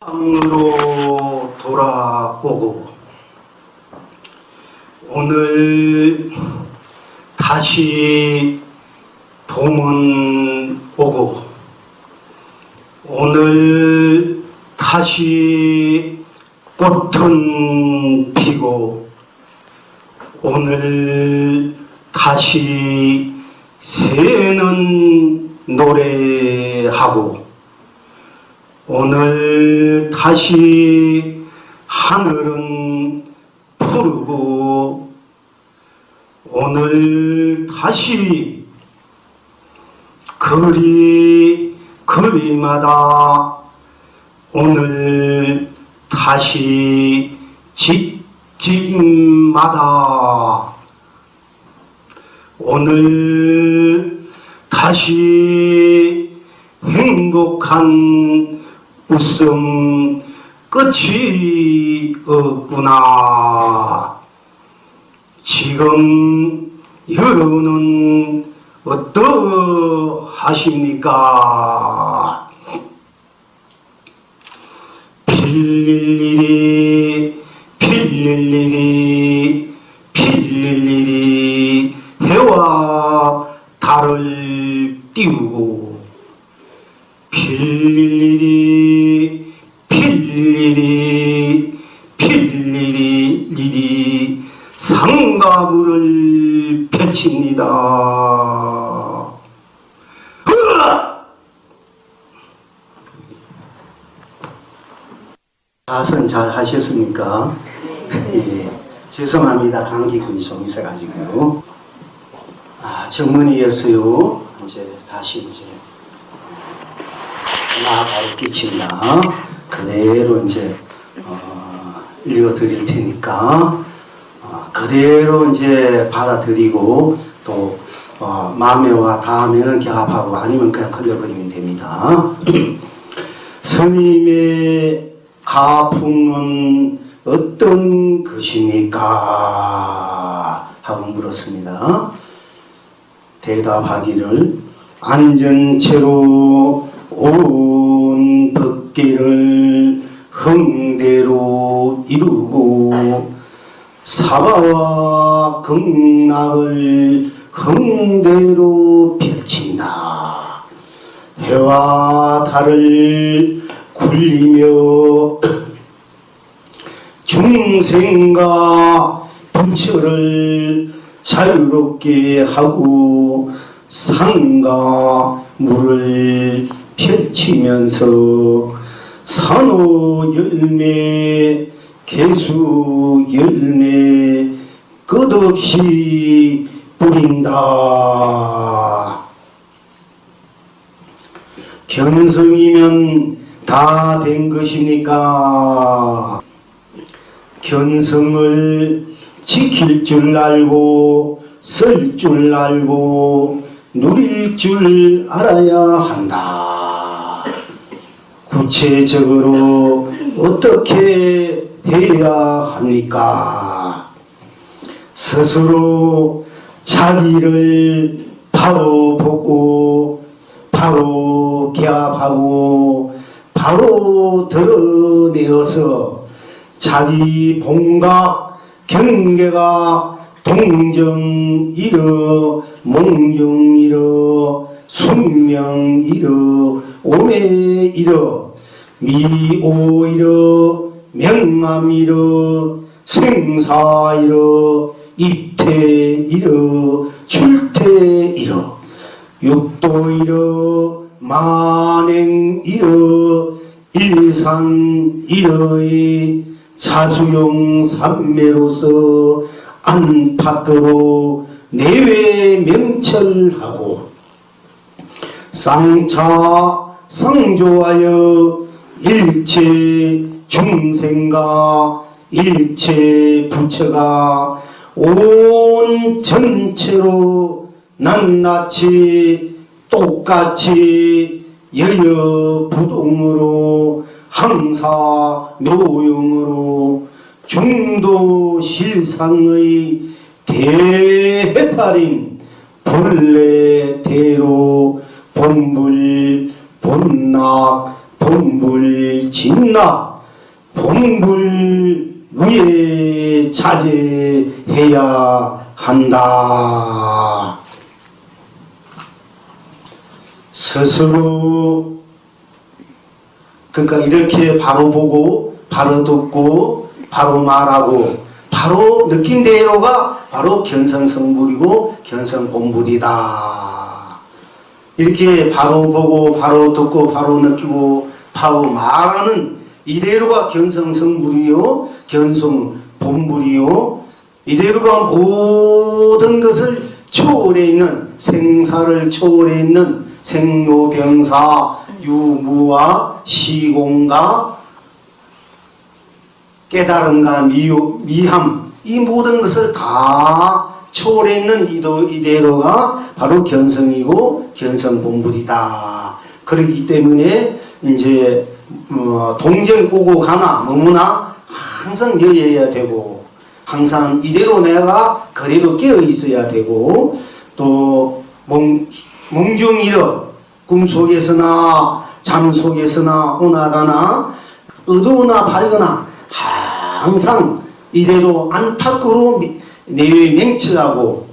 땅으로 돌아오고 오늘 다시 봄은 오고 오늘 다시 꽃은 피고 오늘 다시 새는 노래하고 오늘 다시 하늘은 푸르고 오늘 다시 거리마다 오늘 다시 집집마다 오늘 다시 행복한 웃음 끝이 없구나. 지금 여러분은 어떠하십니까? 빌릴 일이 해와 달을 띄우고 빌릴 일이 상가물을 펼칩니다. 가선 잘 하셨습니까? 예, 죄송합니다. 감기군이 좀 있어가지고요. 정문이었어요. 이제 다시 바로 끼친다. 그대로 이제 읽어드릴 테니까 그대로 이제 받아들이고 또 마음에 와 닿으면 경합하고 아니면 그냥 걸려버리면 됩니다. 스님의 가풍은 어떤 것입니까? 하고 물었습니다. 대답하기를 안전체로 온 법계를 흥대로 이루고 사바와 극락을 흥대로 펼친다. 해와 달을 굴리며 중생과 부처를 자유롭게 하고 산과 물을 펼치면서 산호 열매 개수 열매 끝없이 뿌린다. 견성이면 다 된 것입니까? 견성을 지킬 줄 알고 쓸 줄 알고 누릴 줄 알아야 한다. 구체적으로 어떻게 해야 합니까? 스스로 자기를 바로 보고 바로 기합하고 바로 드러내어서 자기 본각 경계가 동정이러 몽정이러 숙명이러 오매이러 미오이러 명암이러 생사이러 입태이러 출태이러 육도이러 만행이러 일산이러의 자수용 삼매로서 안팎으로 내외 명철하고 쌍차 상조하여 일체 중생과 일체 부처가 온 전체로 낱낱이 똑같이 여여부동으로 항사묘용으로 중도실상의 대해탈인 본래대로 본불 본락 본불진나 본불무예 자제해야 한다. 스스로 그러니까 이렇게 바로 보고 바로 듣고 바로 말하고 바로 느낀 대로가 바로 견성성불이고 견성본불이다. 이렇게 바로 보고 바로 듣고 바로 느끼고 바로 말하는 이대로가 견성성불이요 견성본불이요 이대로가 모든 것을 초월해 있는 생사를 초월해 있는 생로병사 유무와 시공과 깨달음과 미함 이 모든 것을 다 초월해 있는 이대로가 바로 견성이고 견성본불이다. 그렇기 때문에 이제 동정 오고 가나 너무나 항상 여여야 되고 항상 이대로 내가 그대로 깨어 있어야 되고 또 몽중일어 꿈속에서나 잠속에서나 오나가나 어두우나 밝거나 항상 이대로 안팎으로 내외 맹철하고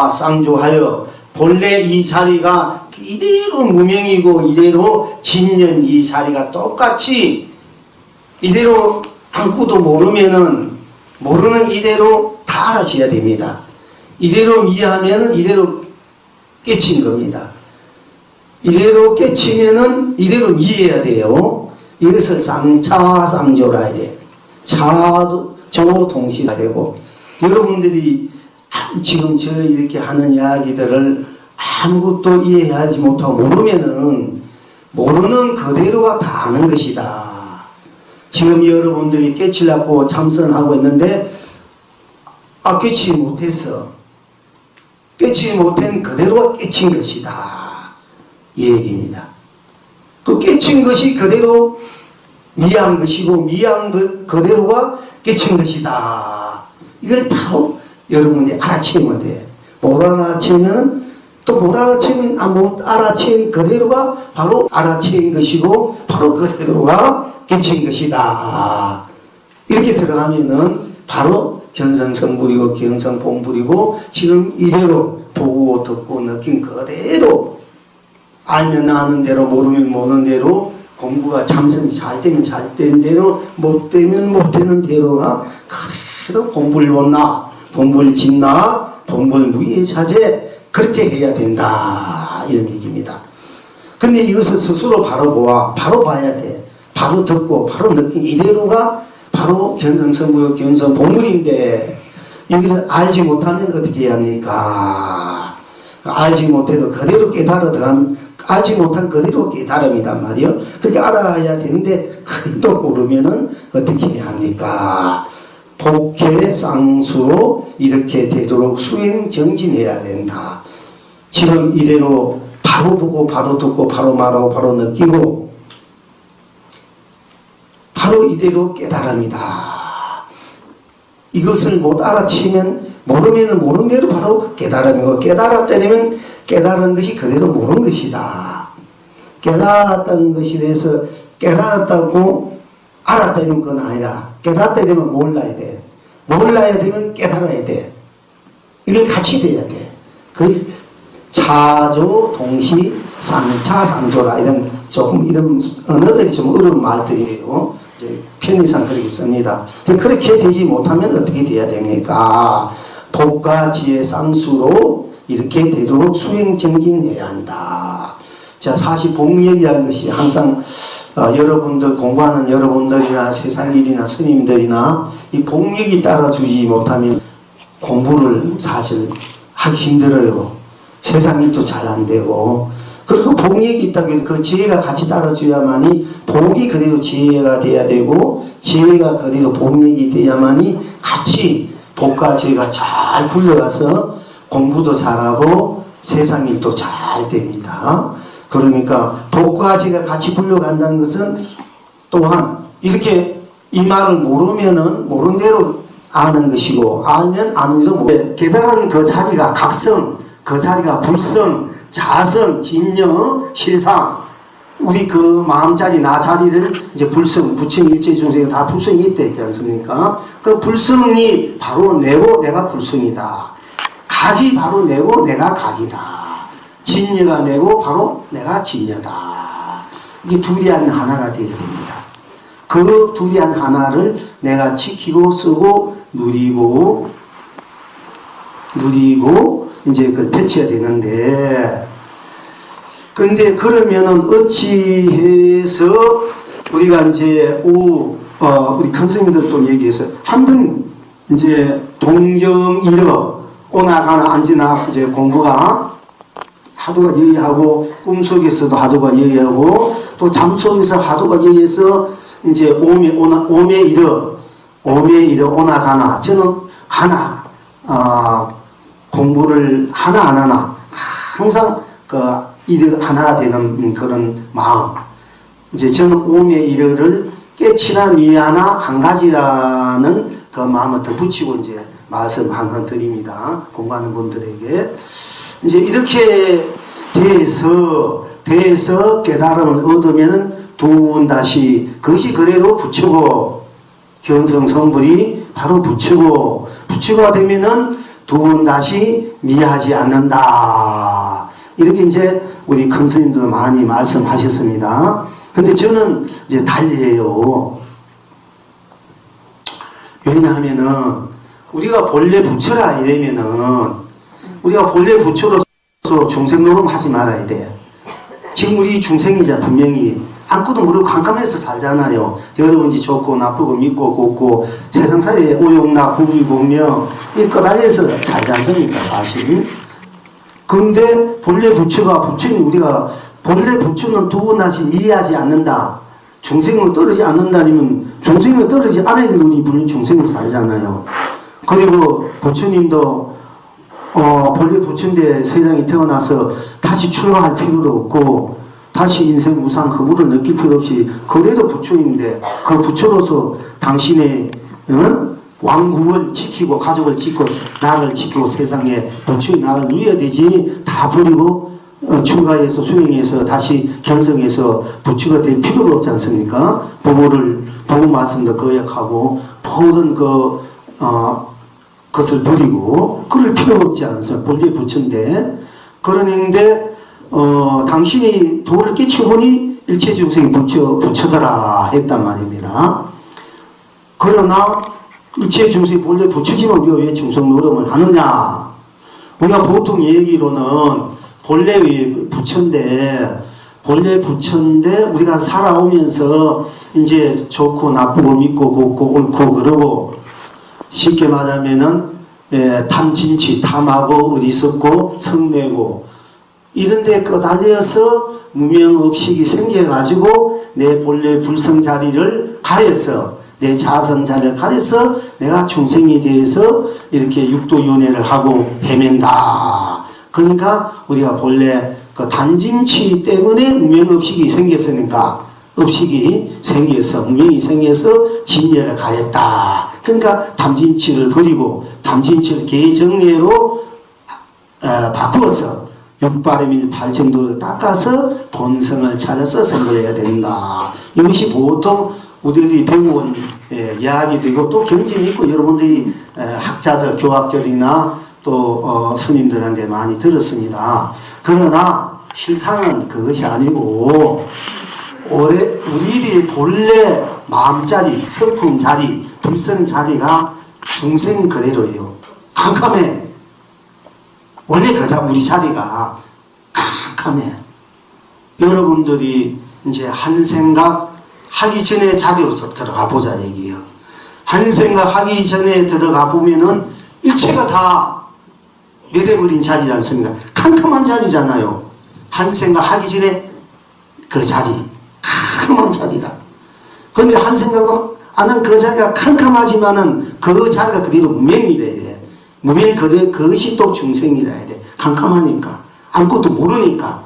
쌍조하여 본래 이 자리가 이대로 무명이고 이대로 진년 이 자리가 똑같이 이대로 아무것도 모르면은 모르는 이대로 다 알아져야 됩니다. 이대로 이해하면은 이대로 깨친 겁니다. 이대로 깨치면은 이대로 이해해야 돼요. 이것을 쌍조라 해야 돼. 조 동시가 되고 여러분들이 지금 저 이렇게 하는 이야기들을 아무것도 이해하지 못하고 모르면은 모르는 그대로가 다 아는 것이다. 지금 여러분들이 깨치려고 참선하고 있는데 깨치 못했어. 깨치 못한 그대로가 깨친 것이다. 이 얘기입니다. 그 깨친 것이 그대로 미한 것이고 미한 그대로가 깨친 것이다. 이걸 바로 여러분이 알아채면 돼. 못 알아채면 또 못 알아채면 못 알아챈 그대로가 바로 알아챈 것이고 바로 그대로가 깨친 것이다. 이렇게 들어가면은 바로 견성성불이고 견성본불이고 지금 이대로 보고 듣고 느낀 그대로 알면 아는 대로 모르면 모르는 대로 공부가 참선이 잘 되면 잘 되는 대로 못 되면 못 되는 대로가 그래도 공부를 못나 본불 짓나 본불 무예자제 그렇게 해야 된다 이런 얘기입니다. 근데 이것을 스스로 바로 봐야 돼. 바로 듣고 바로 느낀 이대로가 바로 견성성불 견성본불인데 여기서 알지 못하면 어떻게 해야 합니까? 알지 못해도 그대로 깨달아 들어가면 알지 못한 그대로 깨달음이단 말이요. 그렇게 알아야 되는데 그것도 모르면은 어떻게 해야 합니까? 복해 쌍수로 이렇게 되도록 수행 정진해야 된다. 지금 이대로 바로 보고 바로 듣고 바로 말하고 바로 느끼고 바로 이대로 깨달음이다. 이것을 못 알아채면 모르면 모르는 대로 바로 깨달음이고 깨달았다면 깨달은 것이 그대로 모르는 것이다. 깨달았다는 것에 대해서 깨달았다고 알았다는 건 아니라 깨달았다면 몰라야 돼. 몰라야 되면 깨달아야 돼. 이걸 같이 돼야 돼. 그래서 차조 동시 쌍조라 이런 조금 이런 언어들이 좀 어려운 말들이에요. 편의상 그렇게 씁니다. 그렇게 되지 못하면 어떻게 돼야 됩니까? 복가지의 쌍수로 이렇게 되도록 수행정진해야 한다. 자, 사실 복력이라는 것이 항상 여러분들 공부하는 여러분들이나 세상 일이나 스님들이나 이 복력이 따라주지 못하면 공부를 사실 하기 힘들어요. 세상 일도 잘 안 되고 그리고 복력이 있다고 해도 그 지혜가 같이 따라줘야만이 복이 그대로 지혜가 돼야 되고 지혜가 그대로 복력이 돼야만이 같이 복과 지혜가 잘 굴러가서 공부도 잘하고 세상 일도 잘 됩니다. 그러니까 복과 지혜가 같이 굴러간다는 것은 또한 이렇게 이 말을 모르면은 모르는 대로 아는 것이고 알면 아는 대로 깨달은 그 자리가 각성, 그 자리가 불성, 자성, 진영, 실상 우리 그 마음자리, 나 자리를 이제 불성, 부처님 일체 중생이 다 불성이 있다 했지 않습니까? 그 불성이 바로 내고 내가 불성이다. 각이 바로 내고 내가 각이다. 진여가 내고 바로 내가 진여다. 이게 둘이 한 하나가 되어야 됩니다. 그 둘이 한 하나를 내가 지키고 쓰고 누리고 이제 그걸 펼쳐야 되는데, 그런데 그러면은 어찌해서 우리가 이제 우리 큰 스님들도 얘기해서 한번 이제 동경일어 오나가나 앉으나 이제 공부가 하도가 여의하고 꿈속에서도 하도가 여의하고 또 잠속에서 하도가 여의해서 이제 오메 일어 오나가나 저는 가나 공부를 하나 안 하나 항상 그 일을 하나 되는 그런 마음. 이제 저는 오메 일어를 깨치나 미하나 한 가지라는 그 마음을 더 붙이고 이제 말씀 한 건 드립니다. 공부하는 분들에게. 이제 이렇게 돼서 깨달음을 얻으면은 두 다시 그것이 그대로 부처고 견성 성불이 바로 부처가 되면은 두 번 다시 미하지 않는다. 이렇게 이제 우리 큰 스님들 많이 말씀하셨습니다. 근데 저는 이제 달리해요. 왜냐하면은 우리가 본래 부처라 이러면은 우리가 본래 부처로서 중생 노름 하지 말아야 돼. 지금 우리 중생이자 분명히 안고도 모르고 캄캄해서 살잖아요. 여러분이 좋고 나쁘고 믿고 곱고 세상살이 오용락 부귀공명 이 끄달려서 살지 않습니까 사실. 그런데 본래 부처가 부처님 우리가 본래 부처는 두 번 다시 이해하지 않는다. 중생으로 떨어지지 않는다면 중생으로 떨어지지 않아야 되는 우리 분명 중생으로 살잖아요. 그리고 부처님도 본래 부처인데 세상에 태어나서 다시 출가할 필요도 없고 다시 인생 무상 허물을 느낄 필요 없이 그래도 부처인데 그 부처로서 당신의 왕국을 지키고 가족을 지키고 나를 지키고 세상에 부처의 나를 누려야 되지 다 버리고 출가해서 수행해서 다시 견성해서 부처가 될 필요가 없지 않습니까? 부부 말씀도 거역하고 모든 것을 버리고 그럴 필요가 없지 않습니까? 본래 부처인데 그러는데 당신이 도를 끼쳐보니 일체 중생이 부처더라 했단 말입니다. 그러나 일체 중생이 본래 부처지만 우리가 왜 중생 노름을 하느냐? 우리가 보통 얘기로는 본래의 부처인데 우리가 살아오면서 이제 좋고 나쁘고 믿고 곱고 옳고 그러고 쉽게 말하면은 탐진치 탐하고 어리석고 성내고 이런데 끄달려서 무명업식이 생겨가지고 내 본래 불성 자리를 가려서 내 자성 자리를 가려서 내가 중생에 대해서 이렇게 육도윤회를 하고 헤맨다. 그러니까 우리가 본래 그 단진치 때문에 무명업식이 생겼으니까 업식이 생겨서 무명이 생겨서 진여를 가렸다. 그러니까 탐진치를 버리고 탐진치를 개정례로 바꾸어서 육바람일 발정도를 닦아서 본성을 찾아서 선거해야 된다. 이것이 보통 우리들이 배운 이야기되고 또 경전이 있고 여러분들이 학자들, 교학자들이나 또 스님들한테 많이 들었습니다. 그러나 실상은 그것이 아니고 우리들이 본래 마음자리, 성품자리, 불성자리가 중생 그대로예요. 캄캄해. 원래 우리 자리가 캄캄해. 여러분들이 이제 한 생각 하기 전에 자리로 들어가 보자 얘기예요. 한 생각 하기 전에 들어가 보면은 일체가 다 멸해버린 자리지 않습니까? 캄캄한 자리잖아요. 한 생각 하기 전에 그 자리, 캄캄한 자리다. 그런데 한 생각도 안 한 그 자리가 캄캄하지만은 그 자리가 그대로 무명이래야 돼. 무명 그것이 또 중생이라 해야 돼. 캄캄하니까. 아무것도 모르니까.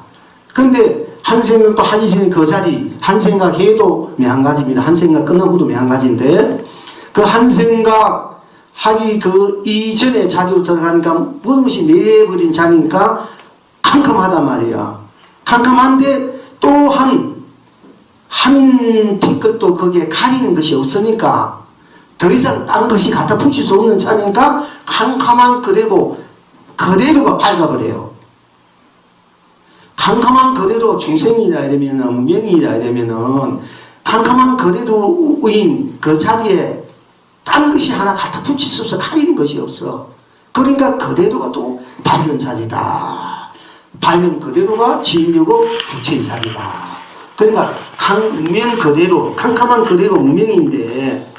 근데 한 생각도 하기 전에 그 자리, 한 생각 해도 매한가지입니다. 한 생각 끝나고도 매한가지인데, 그 한 생각 하기 이전에 자리로 들어가니까 모든 것이 매해버린 자리니까 캄캄하단 말이야. 캄캄한데 또한 한 티끌도 거기에 가리는 것이 없으니까 더 이상 딴 것이 갖다 붙일 수 없는 차니까 캄캄한 그대로가 밝아버려요. 캄캄한 그대로 중생이라 이러면은, 무명이라 이러면은, 캄캄한 그대로인 그 자리에 딴 것이 하나 갖다 붙일 수 없어. 가리는 것이 없어. 그러니까 그대로가 또 밝은 자리다. 밝은 그대로가 진리고 부처의 자리다. 그러니까 무명 그대로, 캄캄한 그대로 무명인데,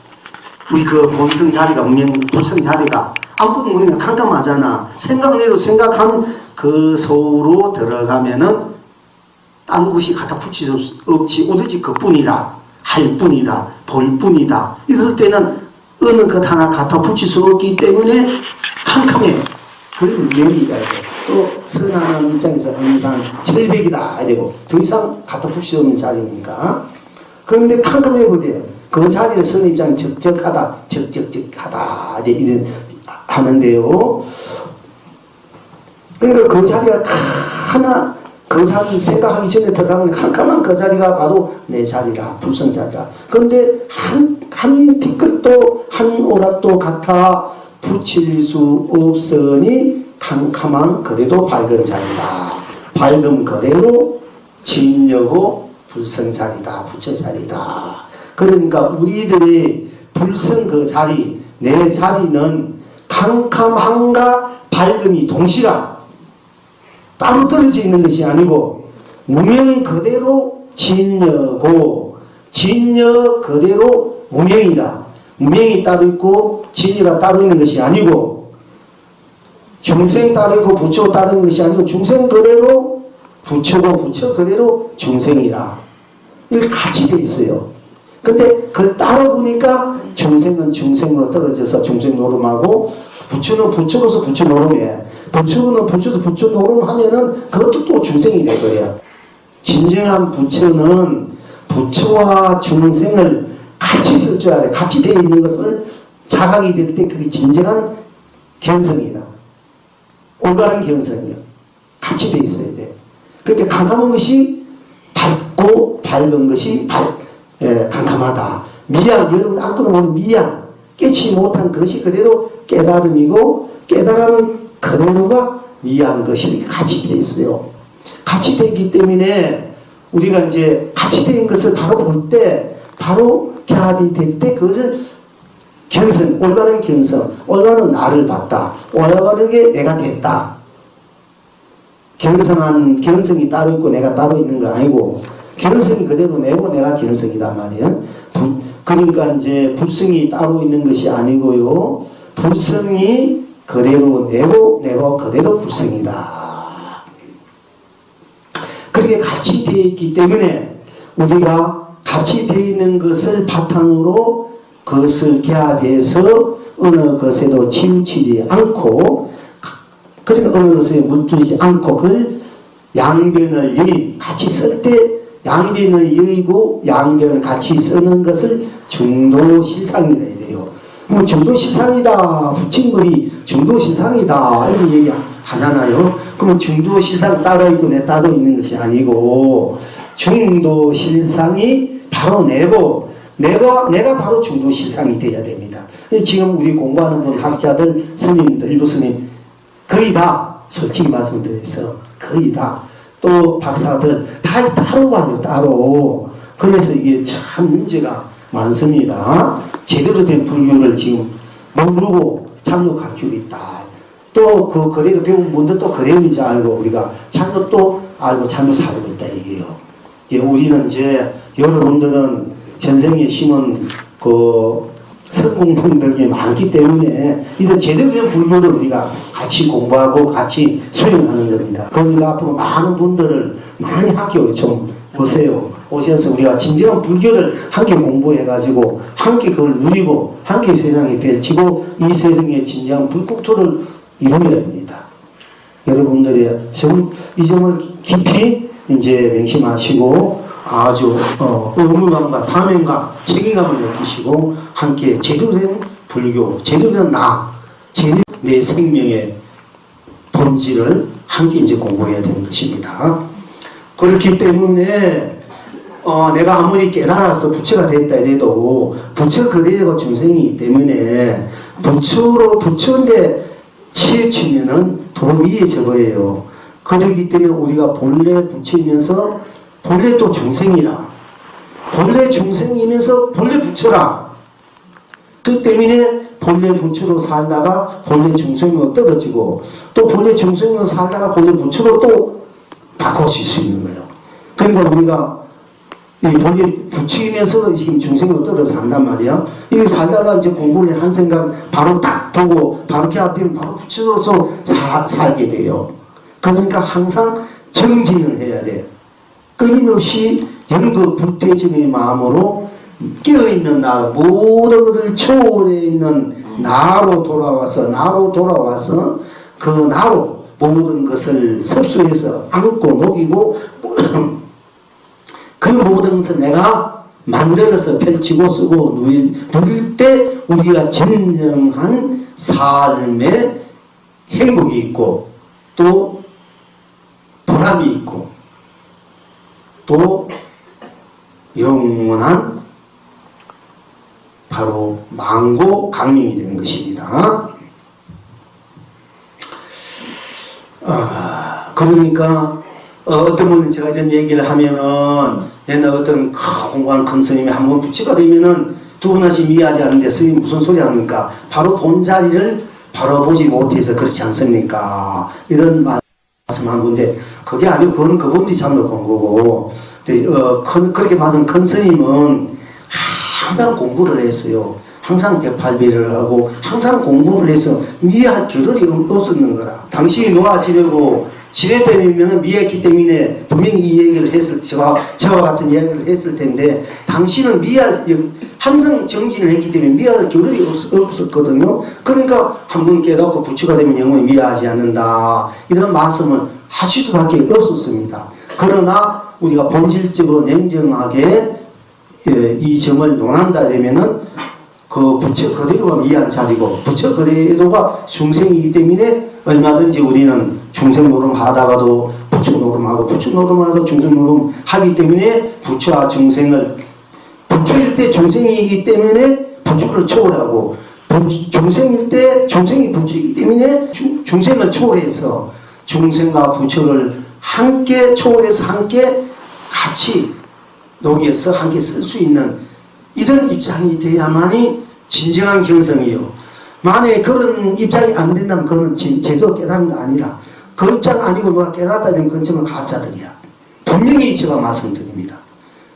우리 그 본성 자리가, 불성 자리가 아무것도 모르니까 캄캄하잖아. 생각대로 생각한 그 서로 들어가면은 딴 곳이 갖다 붙일 수 없지. 오로지 그뿐이다. 할 뿐이다. 볼 뿐이다. 있을 때는 어느 것 하나 갖다 붙일 수 없기 때문에 캄캄해. 그리고 명이가 돼. 또 선하는 입장에서 항상 절벽이다 이러고 더 이상 갖다 붙일 수 없는 자리니까. 그런데 캄캄해버려요. 그 자리는 선 입장이 적적하다, 적적적하다 이런 하는데요. 그러니까 그 자리가 하나, 그 자리 생각하기 전에 들어가면 캄캄한 그 자리가 바로 내 자리다, 불성 자리다. 그런데 한 티끌도 한 오랏도 갖다 붙일 수 없으니 캄캄한 그대로 밝은 자리다. 밝음 그대로 진여고 불성 자리다, 부처 자리다. 그러니까 우리들의 불성 그 자리, 내 자리는 캄캄함과 밝음이 동시라. 따로 떨어져 있는 것이 아니고 무명 그대로 진여고 진여 그대로 무명이다. 무명이 따로 있고 진여가 따로 있는 것이 아니고 중생 따로 있고 부처 따로 있는 것이 아니고 중생 그대로 부처고 부처 그대로 중생이라. 이렇게 같이 돼 있어요. 근데 그걸 따로 보니까 중생은 중생으로 떨어져서 중생 노름하고 부처는 부처로서 부처 노름해. 부처는 부처로서 부처 노름하면은 그것도 또 중생이 될 거예요. 진정한 부처는 부처와 중생을 같이 쓸 줄 알아요. 같이 되어 있는 것을 자각이 될 때 그게 진정한 견성이다. 올바른 견성이요. 같이 되어 있어야 돼. 그렇게 캄캄한 것이 밝고 밝은 것이 캄캄하다. 미양, 여러분 아무것도 모르는 미양, 깨치 못한 것이 그대로 깨달음이고 깨달음은 그대로가 미양 것이 같이 되어 있어요. 같이 되어 있기 때문에 우리가 이제 같이 된 것을 바로 볼 때, 바로 결합이 될 때 그것을 견성, 올바른 견성, 올바른 나를 봤다. 올바르게 내가 됐다. 견성한 견성이 따로 있고 내가 따로 있는 거 아니고 견성이 그대로 내고 내가 견성이란 말이에요. 그러니까 이제 불성이 따로 있는 것이 아니고요. 불성이 그대로 내고 내가 그대로 불성이다. 그렇게 같이 되어 있기 때문에 우리가 같이 되어 있는 것을 바탕으로 그것을 개합해서 어느 것에도 치우치지 않고 그러니까 어느 것에 물들이지 않고 그걸 양변을 같이 쓸 때 양변을 여의고 양변을 같이 쓰는 것을 중도실상이라 해요. 뭐 중도실상이다. 부친물이 중도실상이다. 이런 얘기 하잖아요. 그러면 중도실상 따로 있고 내 따로 있는 것이 아니고 중도실상이 바로 내고 내가 바로 중도실상이 되어야 됩니다. 지금 우리 공부하는 분 학자들, 스님들, 일부 스님 거의 다 솔직히 말씀드려서 거의 다 또 박사들 다 따로 봐요. 따로. 그래서 이게 참 문제가 많습니다. 제대로 된 불교를 지금 모르고 잘못 가르치고 있다. 또 그 그대로 배운 분들 또 그대로인지 알고 우리가 잘못 또 알고 잘못 살고 있다 이게요. 이제 우리는 이제 여러분들은 전생에 심은 그 성공분들이 많기 때문에 이런 제대로 된 불교를 우리가 같이 공부하고 같이 수행하는 겁니다. 그러니까 앞으로 많은 분들을 많이 학교에 좀 오세요. 오셔서 우리가 진정한 불교를 함께 공부해가지고 함께 그걸 누리고 함께 세상에 펼치고 이 세상에 진정한 불국토를 이루어야 합니다. 여러분들이 이 점을 깊이 이제 명심하시고 아주 의무감과 사명감, 책임감을 느끼시고 함께 제대로 된 불교, 제대로 된 제대로 내 생명의 본질을 함께 이제 공부해야 되는 것입니다. 그렇기 때문에 내가 아무리 깨달아서 부처가 됐다 해도 부처 그대로가 중생이기 때문에 부처인데 치우치면은 도미에 저거예요. 그렇기 때문에 우리가 본래 부처이면서 본래 또 중생이라, 본래 중생이면서 본래 부처라. 그 때문에 본래 부처로 살다가 본래 중생으로 떨어지고, 또 본래 중생으로 살다가 본래 부처로 또 바꿔질 수 있는 거예요. 그러니까 우리가 본래 부처이면서 지금 중생으로 떨어져 산단 말이야. 이게 살다가 이제 공부를 한 생각 바로 딱 보고 바로 개합되면 바로 부처로서 살게 돼요. 그러니까 항상 정진을 해야 돼. 끊임없이 연극 불대증의 마음으로 깨어있는 나, 모든 것을 초월해 있는 나로 돌아와서 그 나로 모든 것을 섭수해서 안고 녹이고 그 모든 것을 내가 만들어서 펼치고 쓰고 누릴 때 우리가 진정한 삶의 행복이 있고 또 보람이 있고 또 영원한 바로 망고 강림이 되는 것입니다. 그러니까 어떤 분은 제가 이런 얘기를 하면은 옛날 어떤 공부하는 큰 스님이 한번 부처가 되면은 두 번 하시 이해하지 않는데 스님 무슨 소리 합니까? 바로 본 자리를 바로 보지 못해서 그렇지 않습니까? 이런 말씀한 건데 그게 아니고 그건 그분들이 잘못한 거고 그렇게 말하는 큰 스님은 항상 공부를 했어요. 항상 108배를 하고 항상 공부를 해서 미해할 겨를이 없었는 거라. 당시 노아 지뢰 때문에 미해했기 때문에 분명히 이 얘기를 저와 같은 이야기를 했을 텐데 당시는 항상 정진을 했기 때문에 미해할 겨를이 없었거든요. 그러니까 한 번 깨닫고 부처가 되면 영원히 미해하지 않는다. 이런 말씀을 하실 수밖에 없었습니다. 그러나 우리가 본질적으로 냉정하게 이 점을 논한다 되면은 그 부처 그대로가 미한 자리고 부처 그대로가 중생이기 때문에 얼마든지 우리는 중생 노름하다가도 부처 노름하고 부처 노름하다가 중생 노름하기 때문에 부처와 중생을 부처일 때 중생이기 때문에 부처를 초월하고 중생일 때 중생이 부처이기 때문에 중생을 초월해서 중생과 부처를 함께 초월해서 함께 같이 녹여서 함께 쓸 수 있는 이런 입장이 돼야만이 진정한 경성이요. 만약에 그런 입장이 안 된다면 그건 제대로 깨달은 거 아니라 그 입장 아니고 누가 깨닫다면 그건 정말 가짜들이야. 분명히 제가 말씀드립니다.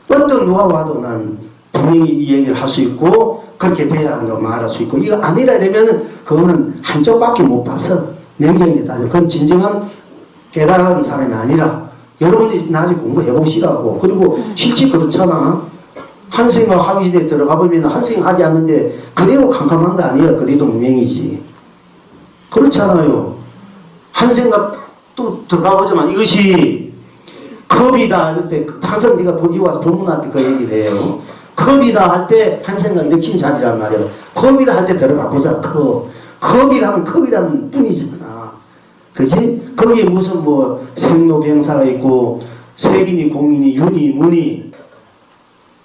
어떤 누가 와도 난 분명히 이 얘기를 할 수 있고 그렇게 돼야 한다고 말할 수 있고 이거 아니라 되면은 그거는 한쪽밖에 못 봐서 냉정하게 따져. 그건 진정한 깨달은 사람이 아니라 여러분들이 나중에 공부해 보시라고. 그리고 실제 그렇잖아. 한생과 화기시대에 들어가 보면 한생 하지 않는데 그대로 캄캄한 거 아니야. 그대로 무명이지. 그렇잖아요. 한생과 또 들어가 보지만 이것이 컵이다 할 때 항상 네가 여기 와서 본문할 때 그 얘기를 해요. 컵이다 할 때 한생각 일으킨 자리란 말이에요. 컵이다 할 때 들어가 보자. 컵이라면 컵이라는 뿐이잖아. 그지? 거기에 무슨 뭐 생로병사가 있고 색이니 공이니 윤이 문이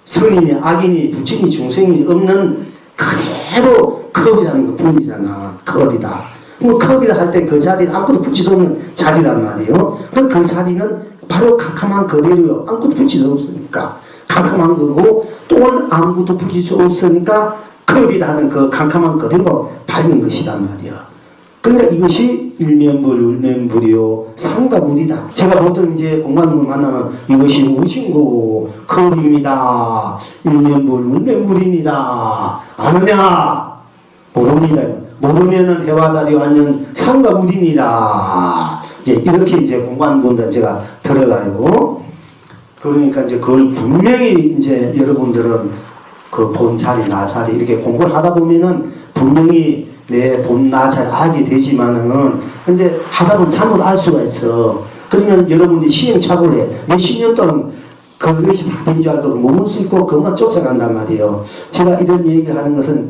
선이니 악이니 부처니 중생이 없는 그대로 컵이라는 것 뿐이잖아. 컵이다. 뭐 컵이다 할 때 그 자리는 아무것도 붙일 수 없는 자리란 말이에요. 그 자리는 바로 캄캄한 그대로요. 아무것도 붙일 수 없으니까 캄캄한 거고 또한 아무것도 붙일 수 없으니까 컵이라는 그 캄캄한 그대로 밝은 것이란 말이야. 그러니까 이것이 일면불, 울면불이요, 상가불이다. 제가 보통 이제 공부하는 걸 만나면 이것이 무신고, 컵입니다. 일면불, 울면불입니다. 아느냐? 모릅니다. 모르면은 해와다리 완전 상가불입니다. 이제 이렇게 이제 공부하는 분들 제가 들어가요. 그러니까 이제 그걸 분명히 이제 여러분들은 그 본 자리, 나 자리 이렇게 공부를 하다 보면은 분명히 내 본 나 잘 알게 되지만은 근데 하다 보면 잘못 알 수가 있어. 그러면 여러분들이 시행착오를 해. 몇십 년 동안 그것이 다 된 줄 알고 머물 수 있고 그것만 쫓아간단 말이에요. 제가 이런 얘기를 하는 것은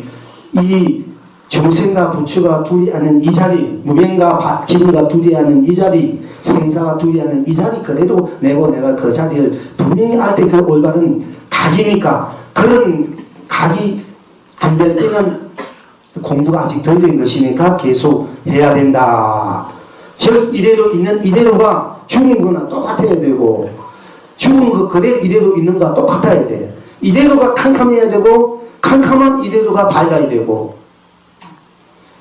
이 중생과 부처가 둘이 하는 이 자리, 무명과 진가 둘이 하는 이 자리, 생사가 둘이 하는 이 자리 그대로 내고 내가 그 자리를 분명히 알 때 그 올바른 각이니까 그런 각이 안 될 때는 공부가 아직 덜 된 것이니까 계속 해야 된다. 즉 이대로 있는 이대로가 죽은 거나 똑같아야 되고 죽은 거 그대로 이대로 있는 거와 똑같아야 돼. 이대로가 캄캄해야 되고 캄캄한 이대로가 밝아야 되고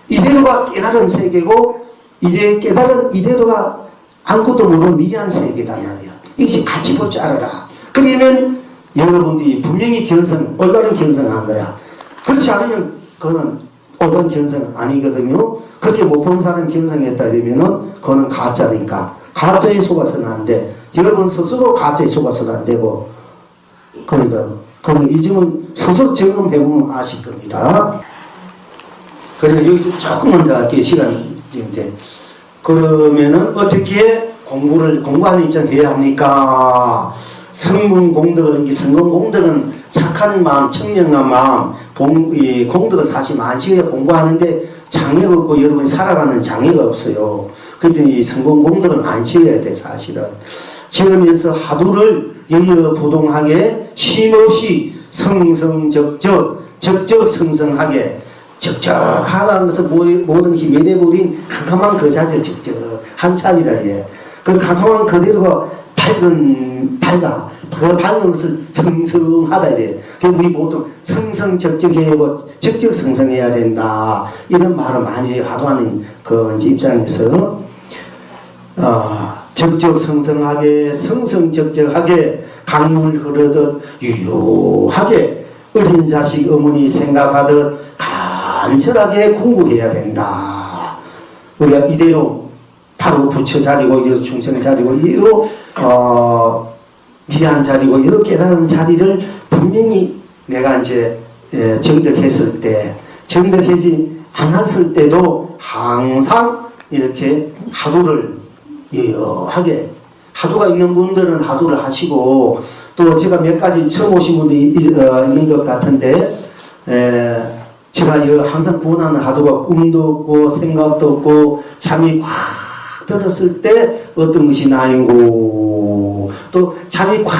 이대로가 깨달은 세계고 깨달은 이대로가 아무것도 모르는 미개한 세계단 말이야. 이것이 같이 볼 줄 알아라. 그러면 여러분들이 분명히 올바른 견성한 거야. 그렇지 않으면 그거는 올바른 견성 아니거든요. 그렇게 못 본 사람 견성했다 그러면은 그거는 가짜니까. 가짜에 속아서는 안 돼. 여러분 스스로 가짜에 속아서는 안 되고. 그러니까 이 점은 스스로 점검해보면 아실 겁니다. 그리고 여기서 조금만 더 할게요. 시간이 이제. 그러면은 어떻게 공부하는 입장 해야 합니까? 성문공덕은, 성공공덕은 착한 마음, 청량한 마음, 공덕은 사실 많지요. 공부하는데 장애가 없고 여러분이 살아가는 장애가 없어요. 그러니 성공공덕은 안 지어야 돼, 사실은. 지으면서 하두를 여여부동하게 쉼없이 적적성성하게 적적하다는 것은 모든 힘이 내버린 캄캄한 그 자리를 적적한 자리라 해. 그 캄캄한 그대로가 밝아. 그 밝은 것을 성성하다 이래. 우리 보통 성성적적해고 적적성성해야 된다. 이런 말을 많이 해요. 하도하는 그 입장에서. 적적성성하게, 성성적적하게, 강물 흐르듯 유유하게, 어린 자식 어머니 생각하듯 간절하게 공부해야 된다. 우리가 이대로 바로 부처 자리고 이대로 중생 자리고 이대로 미한 자리고 이대로 깨달은 자리를 분명히 내가 이제 정득했을 때, 정득하지 않았을 때도 항상 이렇게 하도를 여하게, 하도가 있는 분들은 하도를 하시고, 또 제가 몇 가지 처음 오신 분이 있는 것 같은데, 제가 항상 구원하는 하도가 꿈도 없고 생각도 없고 잠이 꽉 들었을 때 어떤 것이 나인고, 또 잠이 꽉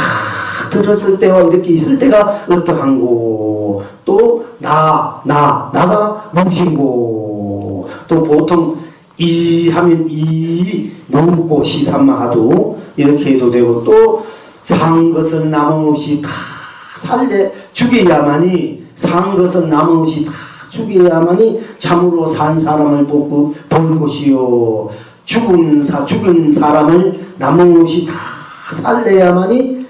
들었을 때와 이렇게 있을 때가 어떠한고, 또 나가 무엇인고, 또 보통 이 하면 이 묻고 시산마하도 이렇게 해도 되고, 또 산 것은 남음없이 다 죽여야만이, 산 것은 남음없이 다 죽여야만이 참으로 산 사람을 볼 것이요, 죽은 사람을 남음없이 다 살려야만이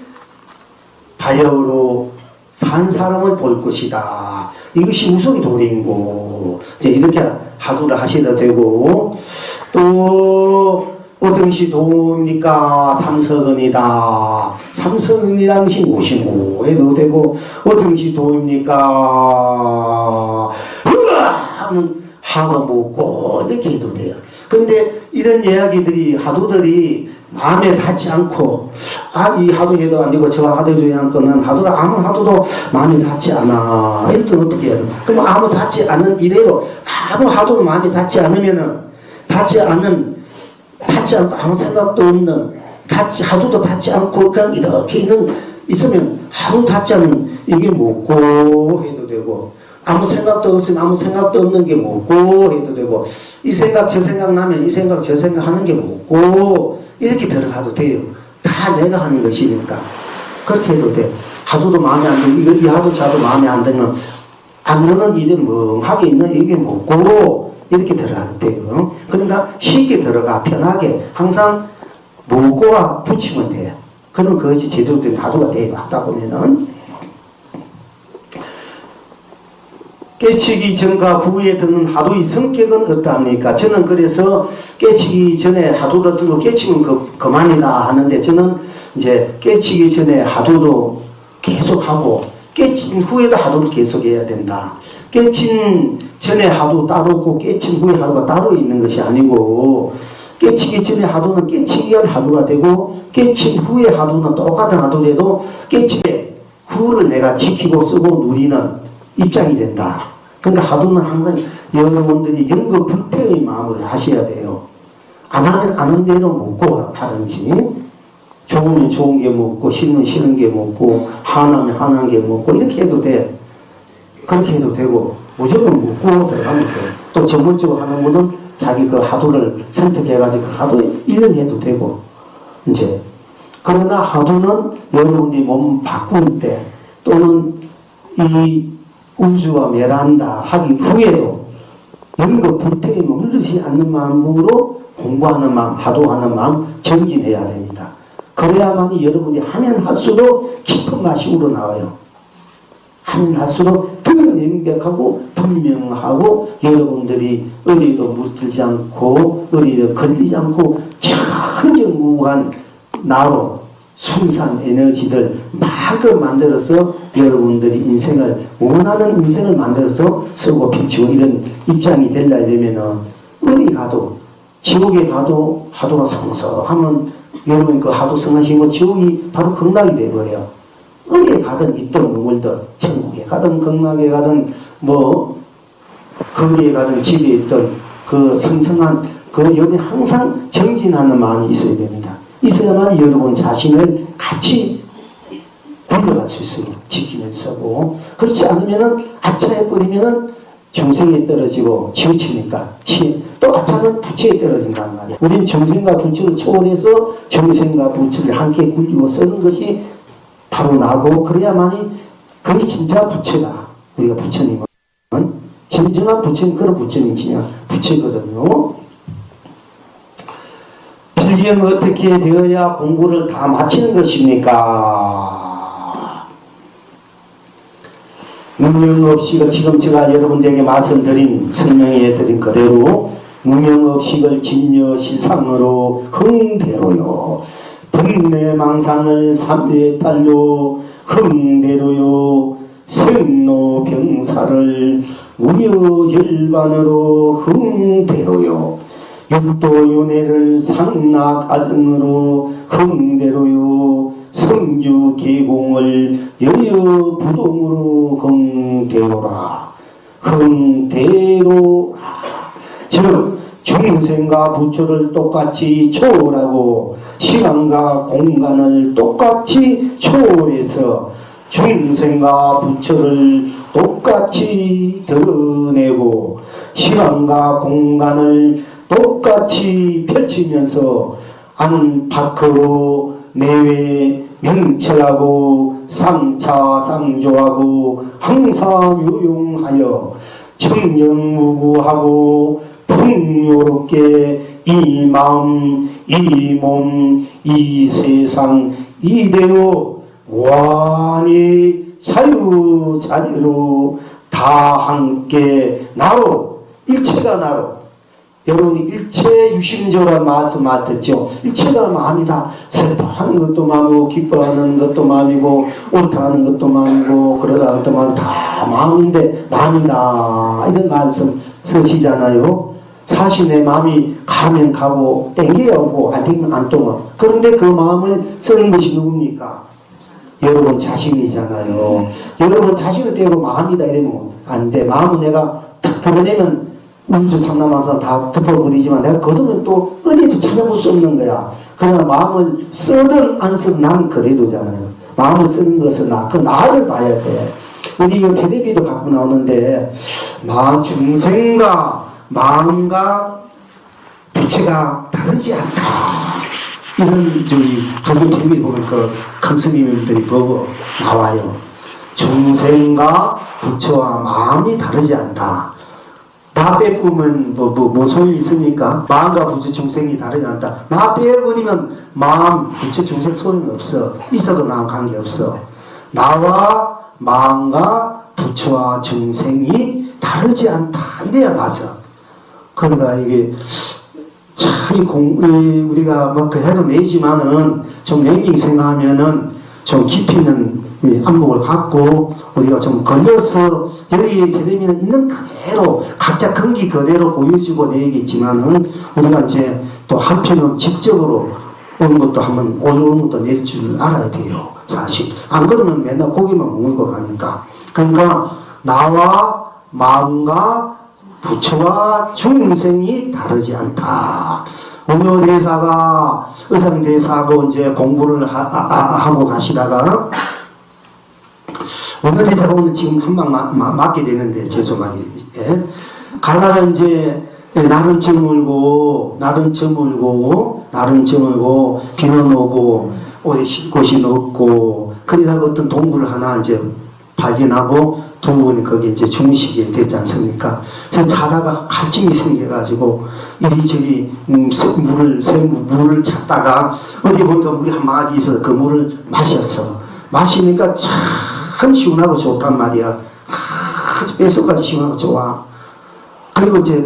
바야흐로 산 사람을 볼 것이다. 이것이 우선 도리인고, 이제 이렇게 하도를 하셔도 되고, 또 어떤 것이 도입니까? 삼성은이다. 삼성은이라는 것이 무엇이고 해도 되고, 어떤 것이 도입니까? 하고 묻고 이렇게 해도 돼요. 근데 이런 이야기들이 하도들이 마음에 닿지 않고, 이 하도 해도 안 되고 저 하도 해도 안 되고, 난 하도가 아무 하도도 마음에 닿지 않아. 이럴 때 어떻게 해야 돼? 그럼 아무 닿지 않는 이래로, 아무 하도도 마음에 닿지 않으면은, 닿지 않고 아무 생각도 없는, 하도도 닿지 않고 그냥 이렇게 있으면 하도 닿지 않은 이게 뭐고 해도 되고, 아무 생각도 없으면 아무 생각도 없는 게 뭐고 해도 되고, 이 생각 저 생각 나면 이 생각 저 생각 하는 게 뭐고, 이렇게 들어가도 돼요. 다 내가 하는 것이니까 그렇게 해도 돼. 하도도 마음에 안 들고, 이 하도 자도 마음에 안 들면 안 노는 일은 멍하게 있는 이게 뭐고, 이렇게 들어가도 돼요. 그러니까 쉽게 들어가, 편하게 항상 뭐고와 붙이면 돼요. 그럼 그것이 제대로 된 하도가 돼요. 하다 보면은. 깨치기 전과 후에 듣는 하도의 성격은 어떠합니까? 저는 그래서 깨치기 전에 하도를 들고 깨치면 그만이다 하는데, 저는 이제 깨치기 전에 하도도 계속하고 깨친 후에도 하도를 계속해야 된다. 깨친 전에 하도 따로 있고 깨친 후에 하도가 따로 있는 것이 아니고, 깨치기 전에 하도는 깨치기 위한 하도가 되고, 깨친 후에 하도는 똑같은 하도라도 깨치기 후를 내가 지키고 쓰고 누리는 입장이 된다. 그러니까 하도는 항상 여러분들이 연극불태의 마음으로 하셔야 돼요. 안 하면 아는 대로 먹고 하든지, 좋으면 좋은 게 먹고, 싫으면 싫은 게 먹고, 화나면 화난 게 먹고, 이렇게 해도 돼. 그렇게 해도 되고, 무조건 먹고 들어가면 돼. 또 전문적으로 하는 분은 자기 그 하도를 선택해가지고 그 하도 1년 해도 되고, 이제. 그러나 하도는 여러분이 몸 바꿀 때, 또는 이 우주가 멸한다 하기 후에도 연극 불태에 물르지 않는 마음으로 공부하는 마음, 하도하는 마음 정진해야 됩니다. 그래야만이 여러분이 하면 할수록 깊은 맛이 우러나와요. 하면 할수록 더 명백하고 분명하고 여러분들이 어디도 물들지 않고 어디도 걸리지 않고 천정무한 나로 순수한 에너지들 마구 만들어서 여러분들이 인생을 원하는 인생을 만들어서 쓰고 펼치고 이런 입장이 되려면 어디 가도 지옥에 가도 하도가 성성하면 여러분 그 하도 성하시면 지옥이 바로 극락이 되고요. 어디에 가든 있든 머물든 천국에 가든 극락에 가든 뭐 거기에 가든 집에 있든 그 성성한 그 여러분이 항상 정진하는 마음이 있어야 됩니다. 있어야만 여러분 자신을 같이 돌려갈 수 있어요. 지키면서고. 그렇지 않으면은 아차해버리면은 정생에 떨어지고 치우치니까 또 아차는 부처에 떨어진단 말이야. 우린 정생과 부처를 초월해서 정생과 부처를 함께 굴리고 쓰는 것이 바로 나고 그래야만이 그게 진짜 부처다. 우리가 부처님은 진정한 부처님 그런 부처님이 그냥 부처거든요. 필경 어떻게 되어야 공부를 다 마치는 것입니까? 무명업식을 지금 제가 여러분들에게 말씀드린 설명해 드린 그대로 무명업식을 진여실상으로 흥대로요. 번뇌망상을 삼회에 딸려 흥대로요. 생로병사를 무여혈반으로 흥대로요. 육도윤회를 상락아정으로 흥대로요. 성주계공을 여여부동으로 흥대로라. 흥대로라. 즉 중생과 부처를 똑같이 초월하고 시간과 공간을 똑같이 초월해서 중생과 부처를 똑같이 드러내고 시간과 공간을 똑같이 펼치면서 안 밖으로 내외 명철하고 상차상조하고 항사묘용하여 청정무구하고 풍요롭게 이 마음 이 몸 이 세상 이대로 완히 자유자재로 다 함께 나로 일체가 나로 여러분이 일체 유심조란 말씀 듣죠. 일체가 마음이다. 슬퍼하는 것도 마음이고 기뻐하는 것도 마음이고 옳다하는 것도 마음이고 그러다 것도 마음 다 마음인데 마음이다. 이런 말씀 쓰시잖아요. 사실 내 마음이 가면 가고 땡겨야 오고 안 땡기면 안 땡겨. 그런데 그 마음을 쓰는 것이 누굽니까? 여러분 자신이잖아요. 여러분 자신을 떼고 마음이다 이러면 안 돼. 마음은 내가 탁 드러내면 우주 상남하서 다 덮어버리지만 내가 거두면 또 어디에도 찾아볼 수 없는 거야. 그러나 마음을 써든 안 써든 나는 그래도잖아요. 마음을 쓰는 것은 그 나를 봐야 돼. 우리 이 테레비도 갖고 나오는데 중생과 마음과 부처가 다르지 않다. 이런 저기 TV 보면 그 큰 스님들이 보고 나와요. 중생과 부처와 마음이 다르지 않다. 나 빼보면 뭐 소용이 있습니까? 마음과 부처 중생이 다르지 않다. 나 빼버리면 마음, 부처 중생 소용이 없어. 있어도 나랑 관계없어. 나와 마음과 부처와 중생이 다르지 않다. 이래야 맞아. 그러니까 이게 참 우리가 뭐 그 해도 내지만은 좀 냉정히 생각하면은 좀 깊이 있는 안목을 갖고 우리가 좀 걸려서 여기 텔레비는 있는 그대로 각자 근기 그대로 보여주고 내야겠지만은 우리가 이제 또 한편은 직접으로 오는 것도 한번 올라오는 것도 낼 줄 알아야 돼요. 사실 안 그러면 맨날 고기만 먹고 가니까. 그러니까 나와 마음과 부처와 중생이 다르지 않다. 어느 대사가 의상대사하고 이제 공부를 하고 가시다가 어느 대사가 오늘 지금 한 방 맞게 되는데 죄송하게 가다가 이제 날은 저물고 비는 오고 오래 쉴 곳이 없고 그러다가 어떤 동굴을 하나 이제 발견하고 두 분이 거기 이제 주무시게 됐지 않습니까? 그래서 자다가 갈증이 생겨가지고 이리저리 물을 찾다가 어디 보니까 물이 한 마디 있어서 그 물을 마셨어. 마시니까 참 시원하고 좋단 말이야. 아주 뼛속까지 시원하고 좋아. 그리고 이제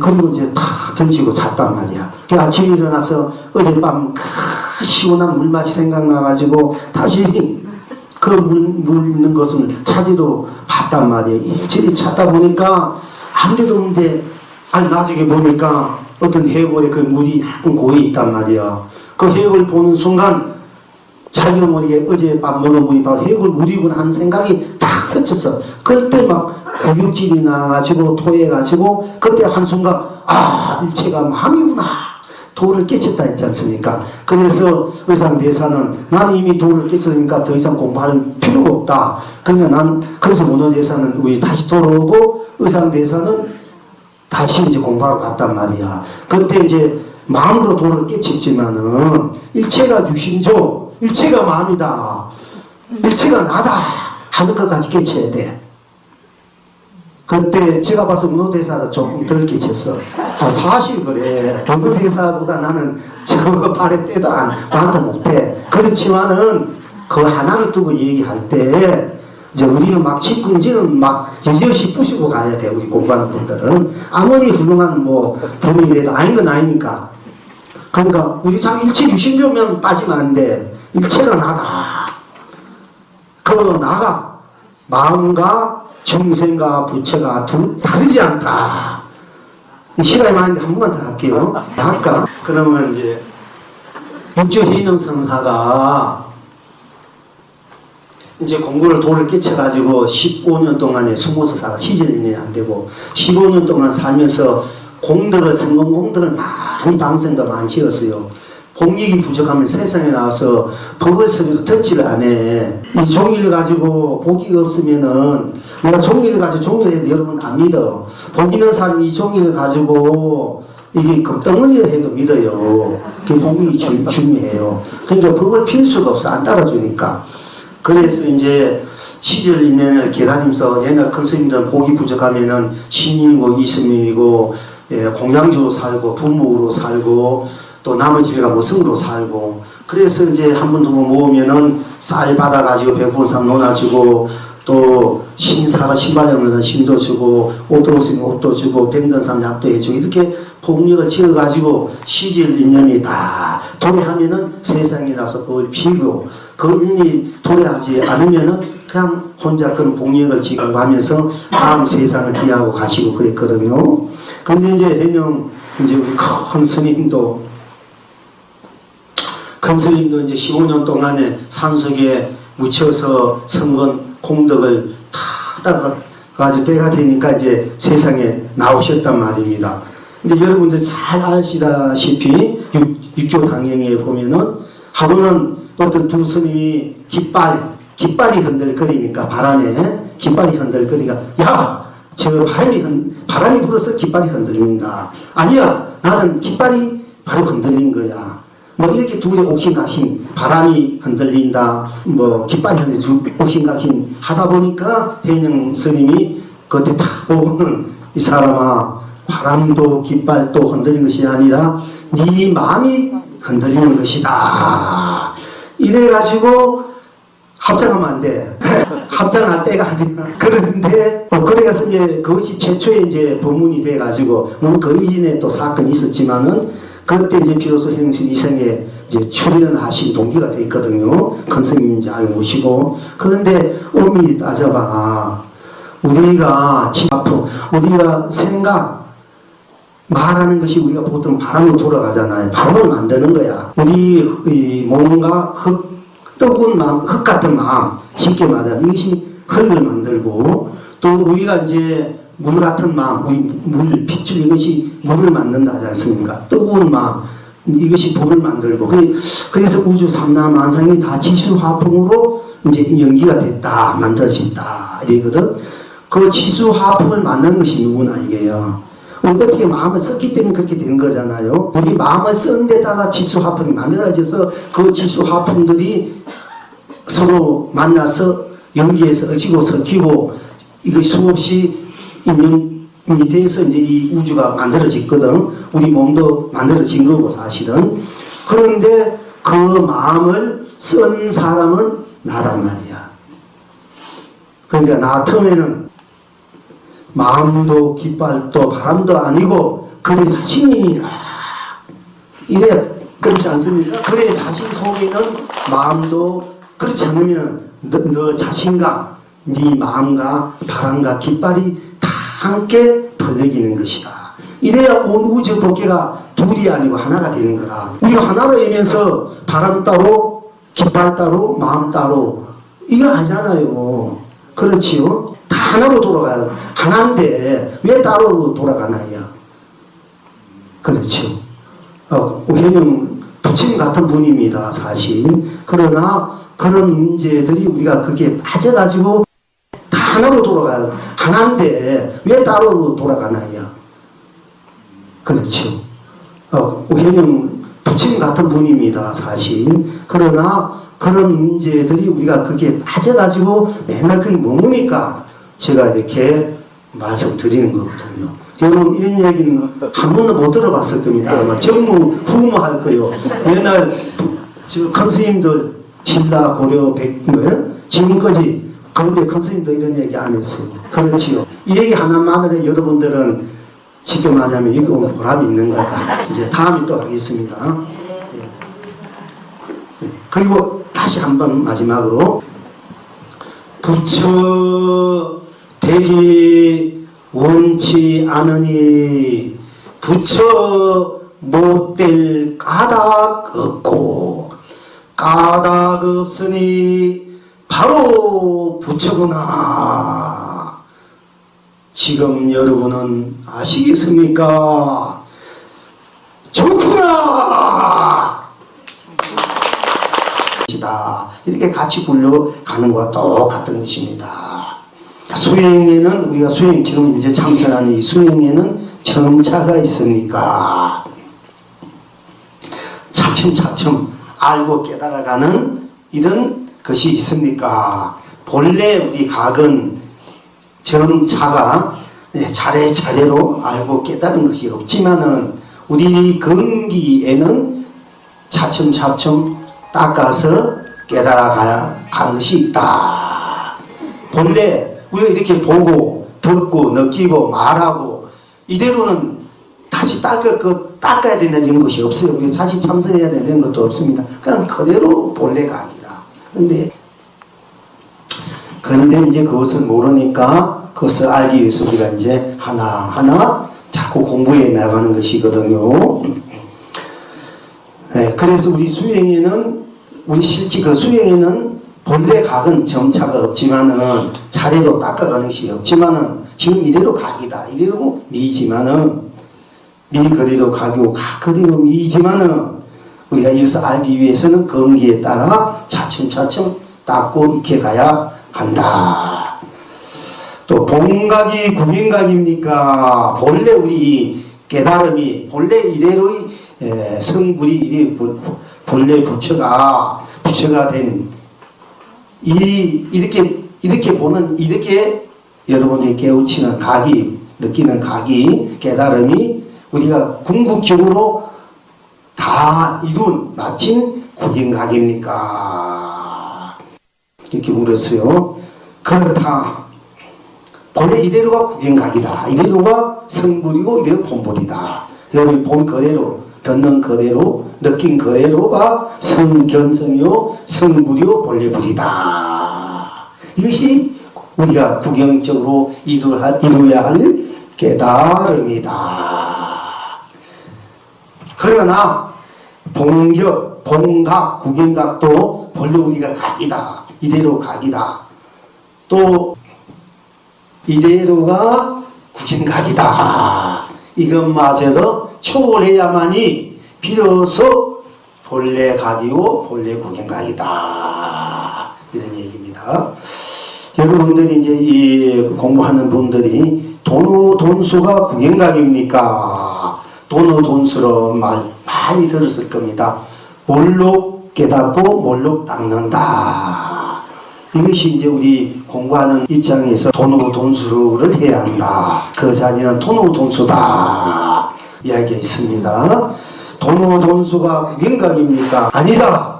다 던지고 잤단 말이야. 그 아침에 일어나서 어젯밤 시원한 물맛이 생각나가지고 다시 그 물 있는 것을 찾으러 봤단 말이에요. 이리저리 찾다 보니까 아무데도 없는데 나중에 보니까 어떤 해골에 그 물이 약간 고여 있단 말이야. 그 해골 보는 순간 자기가 모르게 어젯밤 먹은 물이 바로 해골 물이구나 하는 생각이 딱 스쳤어. 그때 막 고육질이 나가지고 토해가지고 그때 한순간 일체가 망이구나. 도를 깨쳤다 했지 않습니까? 그래서 의상대사는 나는 이미 도를 깨쳤으니까 더 이상 공부할 필요가 없다. 그러니까 그래서 문어대사는 우리 다시 돌아오고 의상대사는 다시 이제 공부하러 갔단 말이야. 그때 이제 마음으로 도를 깨쳤지만은 일체가 유심조, 일체가 마음이다. 일체가 나다. 하는 것까지 깨쳐야 돼. 그때 제가 봐서 문어대사가 조금 덜 깨쳤어. 사실 그래. 문어대사보다 나는 저 발에 때도 많도 못해. 그렇지만은 그 하나를 두고 얘기할 때 이제 우리는 막 집근지는 막 여지없이 부시고 가야 돼. 우리 공부하는 분들은 아무리 훌륭한 분이라도 아닌 건 아니니까. 그러니까 우리 참 일체 유심조면 빠지면 안 돼. 일체가 나다. 그 나가 마음과 중생과 부처가 다르지 않다. 시간이 많은데 한 번만 더 할게요. 할까? 그러면 이제 육조희능 성사가 이제 공부를 도를 깨쳐가지고 15년 동안에 숨어서 살아. 시즌이 안 되고 15년 동안 살면서 성공 공덕을 많이 방생도 많이 지었어요. 공력이 부족하면 세상에 나와서 법을 서도 듣지를 않아. 이 종이를 가지고 복이가 없으면은 내가 종이를 가지고 종이를 해도 여러분 안 믿어. 복 있는 사람이 이 종이를 가지고 이게 금덩어리를 해도 믿어요. 그 복이 중요해요. 그러니까 법을 필 수가 없어. 안 따라주니까. 그래서 이제 시절 있는 계단님서 옛날 큰 스님들은 복이 부족하면은 신인이고 이스님이고 공양주로 살고 부목으로 살고 또 나머지 배가 무승으로 살고 그래서 이제 한 번 더 모으면은 쌀 받아가지고 배고픈 사람 논아주고 또 신사가 신발 없는 사람 신도 주고 옷도 없으면 옷도 주고 병든 사람 약도 해주고 이렇게 폭력을 지어가지고 시질 인연이 다 도래하면은 세상에 나서 그걸 피고 그 인이 도래하지 않으면은 그냥 혼자 그런 복력을 지고 가면서 다음 세상을 비하고 가시고 그랬거든요. 근데 이제 해녕 이제 우리 큰 스님도 이제 15년 동안에 산속에 묻혀서 성건 공덕을 다 가지고 때가 되니까 이제 세상에 나오셨단 말입니다. 근데 여러분들 잘 아시다시피 육교 당행에 보면은 하루는 어떤 두 스님이 깃발이 흔들거리니까 바람에 깃발이 흔들거리니까 야! 저 바람이 불어서 깃발이 흔들린다. 아니야! 나는 깃발이 바로 흔들린 거야. 이렇게 둘이 옥신각신 바람이 흔들린다 깃발이 흔들리고 옥신각신 하다 보니까 해영 스님이 그때 탁 보고는 이 사람아 바람도 깃발도 흔들린 것이 아니라 네 마음이 흔들리는 것이다. 이래가지고 합장하면 안 돼. 합장할 때가 아니라 그런데 그래서 이제 그것이 최초의 이제 법문이 돼가지고 그 이전에 또 사건이 있었지만은 그때 이제 비로소 행신 이생에 이제 출연을 하신 동기가 돼 있거든요. 큰 스님인지 알고 오시고. 그런데 엄밀히 따져봐. 우리가 우리가 생각, 말하는 것이 우리가 보통 바람으로 돌아가잖아요. 바람을 만드는 거야. 우리 몸과 뜨거운 마음, 흙 같은 마음, 쉽게 말하면 이것이 흙을 만들고 또 우리가 이제 물 같은 마음, 우리 물, 빛을 이것이 물을 만든다 하지 않습니까? 뜨거운 마음, 이것이 불을 만들고. 그래서 우주 삼라만상이 다 지수화풍으로 이제 연기가 됐다, 만들어진다, 이러거든. 그 지수화풍을 만든 것이 누구나 이게요. 어떻게 마음을 썼기 때문에 그렇게 된 거잖아요. 우리 마음을 쓴 데 따라 지수화풍이 만들어져서 그 지수화풍들이 서로 만나서 연기해서 어지고 섞이고 이거 수없이 인연이 돼서 이제 이 우주가 만들어졌거든. 우리 몸도 만들어진 거고 사실은. 그런데 그 마음을 쓴 사람은 나란 말이야. 그러니까 나 틈에는 마음도 깃발도 바람도 아니고 그래 자신이니라. 이래 그렇지 않습니까? 그래 자신 속에는 마음도 그렇지 않으면 너 자신과 네 마음과 바람과 깃발이 다 함께 벌려지는 것이다. 이래야 온 우주 법계가 둘이 아니고 하나가 되는 거라. 우리가 하나로 이면서 바람 따로 깃발 따로 마음 따로 이거 아니잖아요. 그렇지요? 다 하나로 돌아가요. 하나인데 왜 따로 돌아가나요? 그렇죠. 우리는 부처님 같은 분입니다. 사실. 그러나 그런 문제들이 우리가 그게 빠져가지고 다 하나로 돌아가요. 하나인데 왜 따로 돌아가나요? 그렇죠. 우리는 부처님 같은 분입니다. 사실. 그러나 그런 문제들이 우리가 그게 빠져가지고 맨날 그게 머무니까 제가 이렇게 말씀드리는 거거든요. 여러분 이런 얘기는 한 번도 못 들어봤을 겁니다. 아마 전무후무할 거예요. 옛날 큰 스님들 신라 고려 백들 지금까지 그런데 큰 스님도 이런 얘기 안 했어요. 그렇지요. 이 얘기 하나만으로 여러분들은 지금 하자면 이거 보람이 있는 거다. 이제 다음에 또 하겠습니다. 그리고 다시 한번 마지막으로 부처 되기 원치 않으니 부처 못될 까닭 없고 까닭 없으니 바로 부처구나. 지금 여러분은 아시겠습니까? 좋구나. 이렇게 같이 굴러가는 것과 똑같은 것입니다. 수행에는 우리가 수행 지금 이제 참선하는 이 수행에는 점차가 있으니까 차츰차츰 알고 깨달아가는 이런 것이 있으니까 본래 우리 각은 점차가 차례차례로 알고 깨달은 것이 없지만은 우리 근기에는 차츰차츰 닦아서 깨달아가야 간 것이 있다. 본래 우리가 이렇게 보고 듣고 느끼고 말하고 이대로는 다시 닦아야 된다는 것이 없어요. 우리가 다시 참선해야 되는 것도 없습니다. 그냥 그대로 본래 각이라. 그런데 이제 그것을 모르니까 그것을 알기 위해서 우리가 이제 하나하나 자꾸 공부해 나가는 것이거든요. 네, 그래서 우리 수행에는 우리 실제 그 수행에는 본래 각은 점차가 없지만은 차례로 닦아가는 것이 없지만은 지금 이대로 각이다. 이대로 미지만은 미 그대로 각이고 각 그대로 미지만은 우리가 이것을 알기 위해서는 근기에 따라 차츰차츰 닦고 익혀가야 한다. 또 본각이 구경각입니까? 본래 우리 깨달음이 본래 이대로의 성불이 이래 본래 부처가 된 이렇게 보는 이렇게 여러분이 깨우치는 각이 느끼는 각이 깨달음이 우리가 궁극적으로 다 이룬 마침 구경각입니까? 이렇게 물었어요. 그렇다. 본래 이대로가 구경각이다. 이대로가 성불이고 이대로 본불이다. 여기 본 그대로 듣는 그대로 느낀 그대로가 성견성이요 성불이요 본래불이다. 이것이 우리가 구경적으로 이루어야 할 깨달음이다. 그러나 본격, 본각, 구경각도 본래 우리가 각이다. 이대로 각이다. 또 이대로가 국인각이다. 이것마저도 초월해야만이 비로소 본래 각이고 본래 국인각이다. 이런 얘기입니다. 여러분들이 이제 이 공부하는 분들이 돈수가 국인각입니까? 돈수로 많이 들었을 겁니다. 몰록 깨닫고 몰록 닦는다. 이것이 이제 우리 공부하는 입장에서 돈수를 해야 한다. 그 자리는 돈수다. 이야기가 있습니다. 돈수가 국인각입니까? 아니다.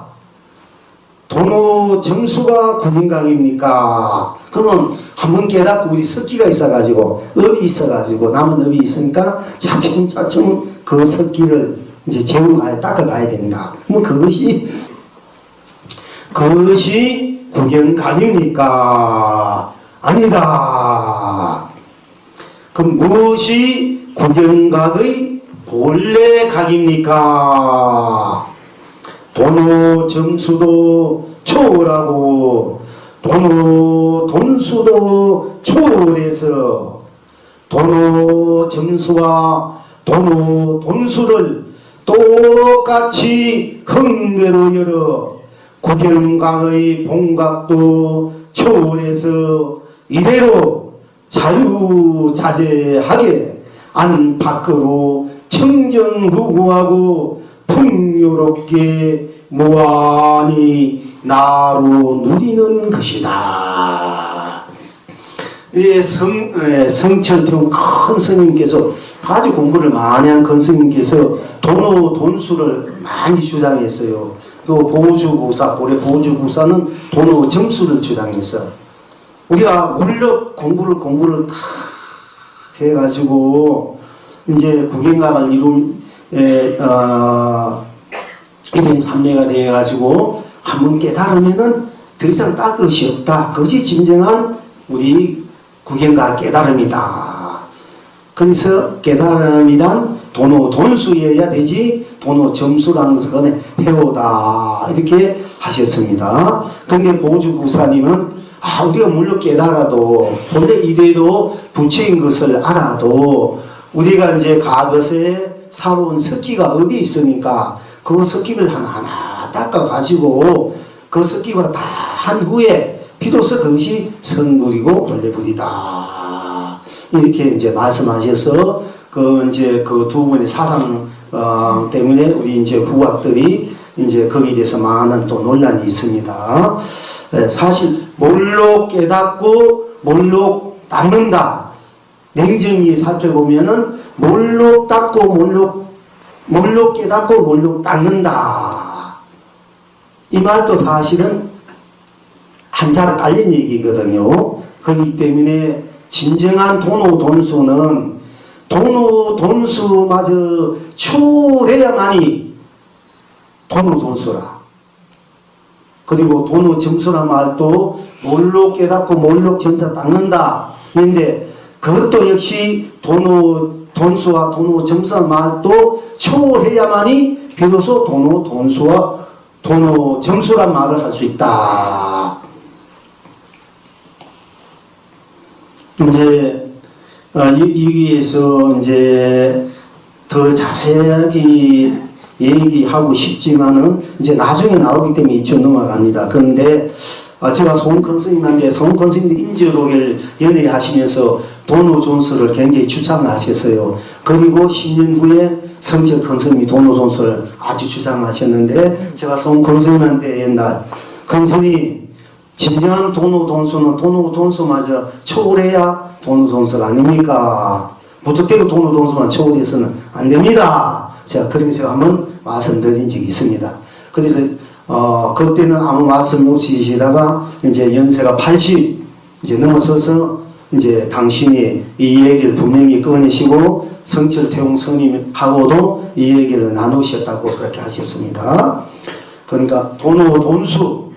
점수가 국인각입니까? 그러면 한번 깨닫고 우리 습기가 있어가지고 업이 있어가지고 남은 업이 있으니까 차츰차츰 그 습기를 이제 제어가야 닦아가야 됩니다. 뭐 그것이 국인각입니까? 아니다. 그럼 무엇이 국인각의 본래 각입니까? 점수도 초월하고 돈수도 초월해서 점수와 돈수를 똑같이 흥대로 열어 국인각의 본각도 초월해서 이대로 자유자재하게 안팎으로 청정무구하고 풍요롭게 무한히 나로 누리는 것이다. 성철태웅 큰 스님께서 아주 공부를 많이 한 큰 스님께서 돈수를 많이 주장했어요. 또 보주구사, 올해 보주구사는 점수를 주장했어. 우리가 물력 공부를 다 해가지고 이제 국인각을 이런 삼례가 되어가지고 한번 깨달으면은 더 이상 닦을 것이 없다. 그것이 진정한 우리 국인각 깨달음이다. 그래서 깨달음이란 돈수여야 되지 점수라는 것은 해오다. 이렇게 하셨습니다. 근데 보주구사님은 우리가 물론 깨달아도 본래 이래도 부처인 것을 알아도 우리가 이제 가것에 살아온 습기가 업이 있으니까 그 습기를 하나하나 닦아가지고 그 습기가 다 한 후에 비로소 그것이 성불이고 본래불이다. 이렇게 이제 말씀하셔서 이제 그 두 분의 사상 때문에 우리 이제 후학들이 이제 거기에 대해서 많은 또 논란이 있습니다. 사실 몰록 깨닫고 몰록 닦는다. 냉정히 살펴보면은 몰록 닦고 몰록 깨닫고 몰록 닦는다. 이 말도 사실은 한자로 깔린 얘기거든요. 그렇기 때문에 진정한 돈수는 돈수마저 초월해야만이 돈수라. 그리고 점수라 말도 몰록 깨닫고 몰록 점수 닦는다. 그런데 그것도 역시 돈수와 점수라 말도 초월해야만이 비로소 돈수와 점수란 말을 할 수 있다. 이제 여기에서 이제 더 자세하게 얘기하고 싶지만은 이제 나중에 나오기 때문에 이쪽 넘어갑니다. 그런데 제가 송큰 스님한테 송큰 스님도 인지도를 연애하시면서 돈우존수를 굉장히 추천하셨어요. 그리고 10년 후에 성철 큰 스님이 돈우존수를 아주 추천하셨는데 제가 송큰 스님한테 옛날 큰 스님 진정한 돈수는 돈수마저 초월해야 돈수가 아닙니까? 무턱대고 돈수만 초월해서는 안 됩니다. 그렇게 제가 한번 말씀드린 적이 있습니다. 그래서 그때는 아무 말씀 없이 계시다가 이제 연세가 80 이제 넘어서서 이제 당신이 이 얘기를 분명히 꺼내시고 성철태웅 스님하고도 이 얘기를 나누셨다고 그렇게 하셨습니다. 그러니까 돈수,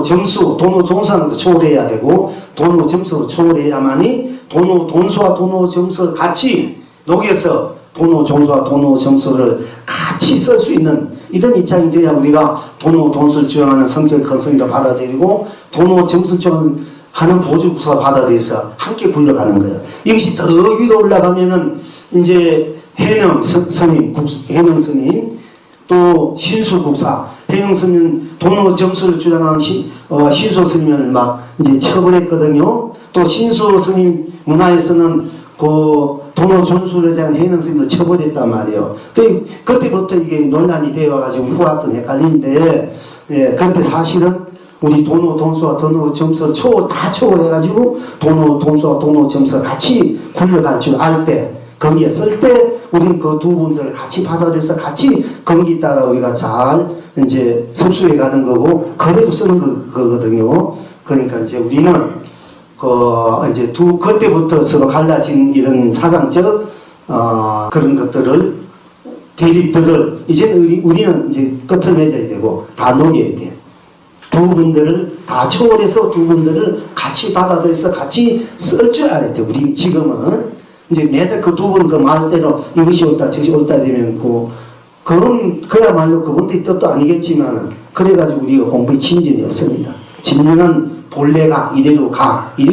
점수, 종사는 초월해야 되고 점수로 초월해야만이 돈수와 점수를 같이 녹여서 종수와 점수를 같이 쓸 수 있는 이런 입장이 돼야 우리가 돈수를 주장하는 성철 큰 스님도 받아들이고 점수 주장하는 하는 보조부사 받아들여서 함께 굴러가는 거예요. 이것이 더 위로 올라가면은 이제 해능 스님, 해능 스님, 또 신수 국사, 해능 스님 도노 점수를 주장한 신수 스님을 막 이제 처벌했거든요. 또 신수 스님 문화에서는 그 도노 점수를 대한 해능 스님도 처벌했단 말이에요. 그때부터 이게 논란이 되어가지고 후학도 헷갈리는데, 예, 그런데 사실은 우리 도노 돈수와 도노 점수 다 초월해가지고 도노 돈수와 도노 점수 같이 굴러갈 줄 알 때, 거기에 쓸 때 우리는 그 두 분들을 같이 받아들여서 같이 거기 따라 우리가 잘 이제 섭수해 가는 거고, 그래도 쓰는 거거든요. 그러니까 이제 우리는 이제 그때부터 서로 갈라진 이런 사상적 그런 것들을, 대립들을 이제는 우리는 이제 끝을 맺어야 되고 다 녹여야 돼. 두 분들을 다 초월해서 두 분들을 같이 받아들여서 같이 쓸 줄 알아야 돼. 우리 지금은 이제 매달 그 두 분 그 말대로 이것이 옳다 저것이 옳다 되면 그건 그야말로 그분들의 뜻도 아니겠지만, 그래가지고 우리가 공부에 진전이 없습니다. 진정한 본래가 이대로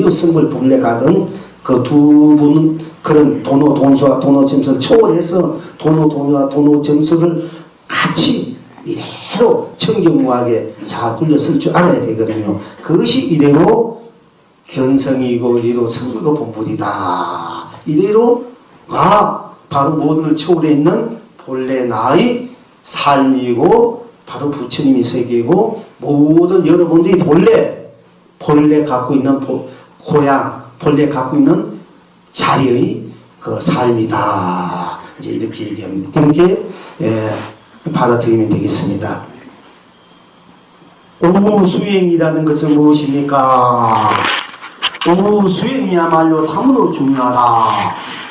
성불 본래가는 그 두 분은 그런 도노 돈수와 도노 점수를 초월해서 도노 돈수와 도노 점수를 같이 이대로 청정무하게 잘 굴렸을 줄 알아야 되거든요. 그것이 이대로 견성이고 이대로 성불로 본불이다. 이대로가 바로 모든 걸 초월해 있는 본래 나의 삶이고 바로 부처님이 세계고, 모든 여러분들이 본래 갖고 있는 고향, 본래 갖고 있는 자리의 그 삶이다. 이제 이렇게 얘기합니다. 이렇게 받아들이면 되겠습니다. 오무수행이라는 것은 무엇입니까? 오무수행이야말로 참으로 중요하다.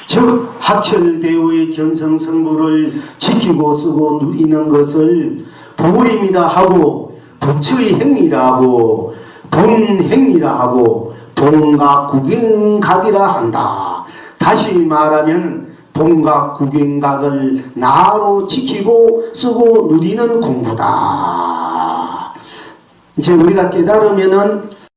즉 학철대오의 견성성불을 지키고 쓰고 누리는 것을 보물입니다 하고, 부처의 행위라 하고, 본행위라 하고, 본각구경각이라 한다. 다시 말하면 본각구경각을 나로 지키고 쓰고 누리는 공부다. 이제 우리가 깨달으면은